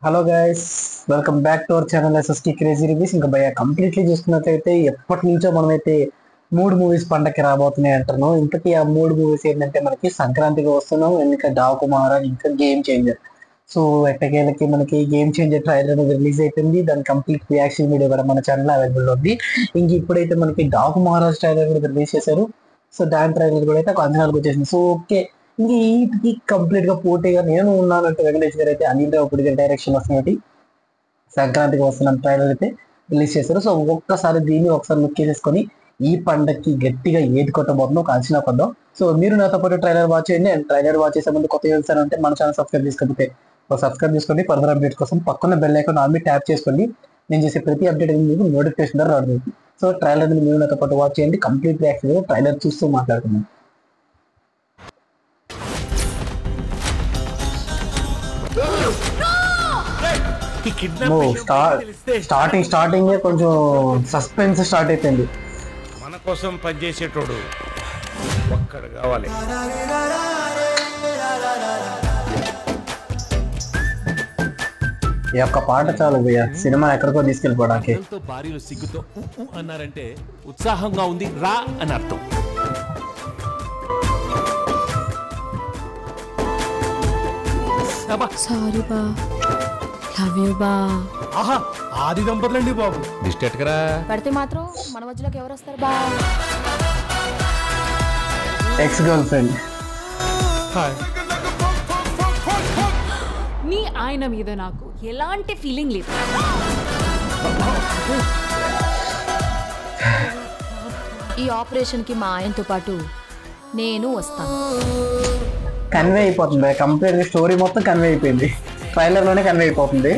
Hello guys, welcome back to our channel SST crazy reviews. ఇంకా భయ completely చూసుకున్నట్లయితే ఎప్పటి నుంచో మనమైతే 3 మూవీస్ పండక్కి రాబోతున్నాయి అంటున్నాం. ఇంతకీ ఆ 3 మూవీస్ ఏంటంటే మనకి సంక్రాంతికి వస్తున్నాం, ఇంకా డాకు మహారాజ్, ఇంకా గేమ్ చేంజర్. సో ఎట్టకేలకి మనకి గేమ్ చేంజర్ ట్రైలర్ అనేది రిలీజ్ అయిపోయింది. దాని కంప్లీట్ రియాక్షన్ వీడియో కూడా మన ఛానల్ అవైలబుల్ ఉంది. ఇంక ఇప్పుడైతే మనకి డాకు మహారాజ్ ట్రైలర్ కూడా రిలీజ్ చేశారు. సో దాని ట్రైలర్ కూడా అయితే ఒక అంచనాలకు వచ్చేసింది. సో ఓకే, ఇంక వీటికి కంప్లీట్ గా పోటీగా నేను ఉన్నానంటే వెంకటేష్ గారు అయితే అనిల్ రావుపూడి గారి డైరెక్షన్ వస్తున్నట్టు సంక్రాంతికి వస్తున్న ట్రైలర్ అయితే రిలీజ్ చేశారు. సో ఒక్కసారి దీన్ని ఒకసారి లుక్ చేసేసుకొని ఈ పండక్కి గట్టిగా ఏది కొట్టబోతుందో ఒక అంచనా కొద్దాం. సో మీరు నాతో పాటు ట్రైలర్ వాచ్ చేయండి. అండ్ ట్రైలర్ వాచ్ చేసే ముందు కొత్త చేస్తారంటే మన ఛానల్ సబ్స్క్రైబ్ చేసుకోకపోతే సబ్స్క్రైబ్ చేసుకోండి. ఫర్దర్ అప్డేట్ కోసం పక్కన బెల్ ఐకాన్ ఆల్ మీద ట్యాప్ చేసుకోండి. నేను చేసే ప్రతి అప్డేట్ మీకు నోటిఫికేషన్ ద్వారా రాదు. సో ట్రైలర్ మీరు నాతో పాటు వాచ్ చేయండి. కంప్లీట్ రియాక్షన్ ట్రైలర్ చూస్తూ మాట్లాడుతున్నాం. స్టార్టింగ్ కొంచెం సస్పెన్స్ స్టార్ట్ అయిపోయింది. మన కోసం పనిచేసేటోడు ఒక్కడు కావాలి. ఈ యొక్క పాట చాలు భయ్యా, సినిమా ఎక్కడికో తీసుకెళ్ళిపోవడానికి. భార్యలు సిగ్గుతో అన్నారంటే ఉత్సాహంగా ఉంది రా అని అర్థం. సారీ బా, లవ్ యూ బా. ఆహా, ఆది దంపతులండి బాబు. దిష్టెట్కరా పడితే మాత్రం మన మధ్యలోకి ఎవరు వస్తారు బా? Ex girl friend. మీ ఆయన మీద నాకు ఎలాంటి ఫీలింగ్ లేదు. ఈ ఆపరేషన్ కి మా ఆయనతో పాటు నేను వస్తాను. కన్వే అయిపోతుంది కంప్లీట్ గా, స్టోరీ మొత్తం కన్వే అయిపోయింది, ట్రైలర్ లోనే కన్వే అయిపోతుంది.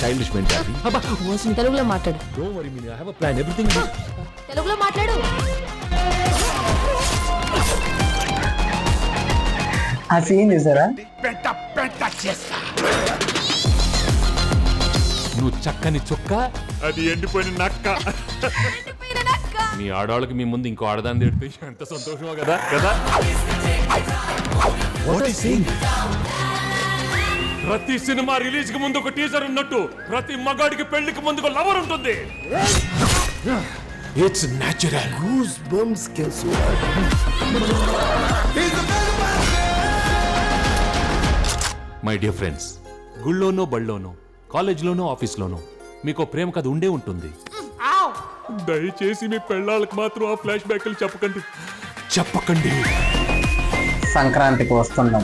Childish mentality. అబ్బా, తెలుగులో మాట్లాడు. Don't worry me, I have a plan, everything. తెలుగులో మాట్లాడు. ఆ సీన్ చూసారా? నువ్వు చక్కని చుక్క, అది ఎండిపోయిన నక్క. మీ ఆడవాళ్ళకి మీ ముందు ఇంకో ఆడదాన్ని తిడితే ఎంత సంతోషమో కదా కదా. ప్రతి సినిమా రిలీజ్ కి ముందు ఒక టీజర్ ఉన్నట్టు ప్రతి మగాడికి పెళ్లికి ముందు ఒక లవర్ ఉంటుంది. It's natural. Goose bumps can so. My dear friends, గుళ్ళోనో బళ్ళోనో కాలేజ్లోనో ఆఫీస్లోనో మీకు ప్రేమ కథ ఉండే ఉంటుంది. దయచేసి మీ పెళ్ళాళ్ళకి మాత్రం ఆ ఫ్లాష్ బ్యాక్లు చెప్పకండి. సంక్రాంతికి వస్తున్నాం.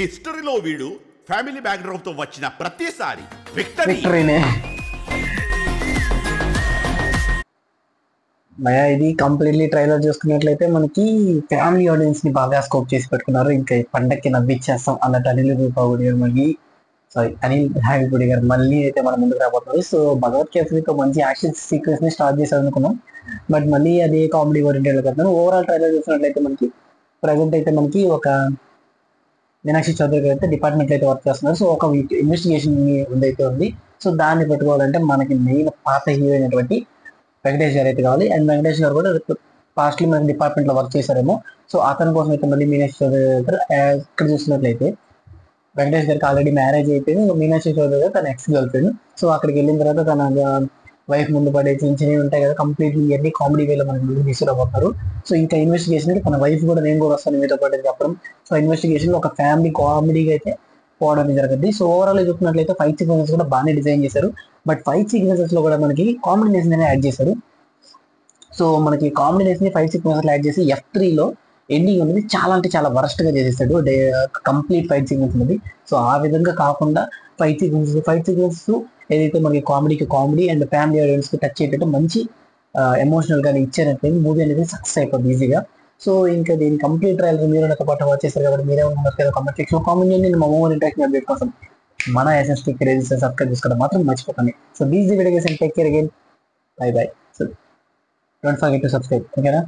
హిస్టరీలో వీడు ఫ్యామిలీ బ్యాక్గ్రౌండ్ తో వచ్చిన ప్రతిసారి విక్టరీనే. భయ ఇది కంప్లీట్లీ ట్రైలర్ చూసుకున్నట్లయితే మనకి ఫ్యామిలీ ఆడియన్స్ ని బాగా స్కోప్ చేసి పెట్టుకున్నారు. ఇంకా ఈ పండక్కి నవ్విచ్చేస్తాం అన్నట్టు అనిల్ రావిపూడి గారు అనిల్ రావిపూడి గారు మళ్ళీ అయితే మన ముందుకు రాబోతున్నారు. సో భగవత్ కేసరితో మంచి యాక్షన్ సీక్వెన్స్ ని స్టార్ట్ చేశారు అనుకున్నాం, బట్ మళ్ళీ అదే కామెడీ ఓరియంటెడ్ కడుతున్నారు. ఓవరాల్ ట్రైలర్ చూసినట్లయితే మనకి ప్రజెంట్ అయితే మనకి ఒక మీనాక్షి చౌదరి గారు అయితే డిపార్ట్మెంట్ అయితే వర్క్ చేస్తున్నారు. సో ఒక ఇన్వెస్టిగేషన్ అయితే ఉంది. సో దాన్ని పెట్టుకోవాలంటే మనకి మెయిన్ పాత హీరో అయినటువంటి వెంకటేష్ గారు అయితే కావాలి. అండ్ వెంకటేష్ గారు కూడా పాస్ట్లీ మనకి డిపార్ట్మెంట్ లో వర్క్ చేశారేమో. సో అతని కోసం అయితే మళ్ళీ మీనాక్షి చౌదరి గారు ఇక్కడ చూసినట్లయితే వెంకటేష్ గారికి ఆల్రెడీ మ్యారేజ్ అయిపోయింది. మీనాక్షి చౌదరి గారు తన ఎక్స్ గర్ల్ ఫ్రెండ్. సో అక్కడికి వెళ్ళిన తర్వాత తన వైఫ్ ముందు పడే చిన్నవి ఉంటాయి కదా, కంప్లీట్లీ ఇవన్నీ కామెడీ వేలో మనకి ముందు తీసుకురాబోతున్నారు. సో ఇంకా ఇన్వెస్టిగేషన్ కి తన వైఫ్ కూడా నేను కూడా వస్తాను మీతో పాటు చెప్పడం. సో ఇన్వెస్టిగేషన్ లో ఒక ఫ్యామిలీ కామెడీగా అయితే పోవడం జరుగుతుంది. సో ఓవరాల్ చూసుకున్నట్లయితే ఫైట్ సీక్వెన్సెస్ కూడా బాగానే డిజైన్ చేశారు, బట్ ఫైట్ సీక్వెన్సెస్ లో కూడా మనకి కాంబినేషన్ అనేది యాడ్ చేశారు. సో మనకి కాంబినేషన్ ఫైట్ సీక్వెన్సెస్ యాడ్ చేసి F3లో ఎండింగ్ అనేది చాలా అంటే చాలా వరస్ట్ గా చేసేసాడు కంప్లీట్ ఫైట్ సీక్వెన్స్ అనేది. సో ఆ విధంగా కాకుండా ఫైట్ సీక్వెన్స్ ఏదైతే మనకి కామెడీకి కామెడీ అండ్ ఫ్యామిలీ ఆడియన్స్ కి టచ్ అయ్యేటట్టు మంచి ఎమోషనల్ గా ఇచ్చారంటే మూవీ అనేది సక్సెస్ అయిపోతుంది ఈజీగా. సో ఇంకా దీని కంప్లీట్ ట్రైలర్ మీరు నాతో పాటు వాచ్ చేస్తారు కాబట్టి మీరే ఉన్నారు కదా, కామెంట్ సెక్షన్ కామెంట్ చేయండి. మా మోర్ ఇంట్రెస్ట్ అప్డేట్ కోసం మన ఎస్ఎస్టీ క్రేజీ సబ్స్క్రైబ్ చేసుకోవడం మాత్రం మర్చిపోకండి. So these the video guys, take care again, by by. So don't forget to subscribe, ఓకేనా?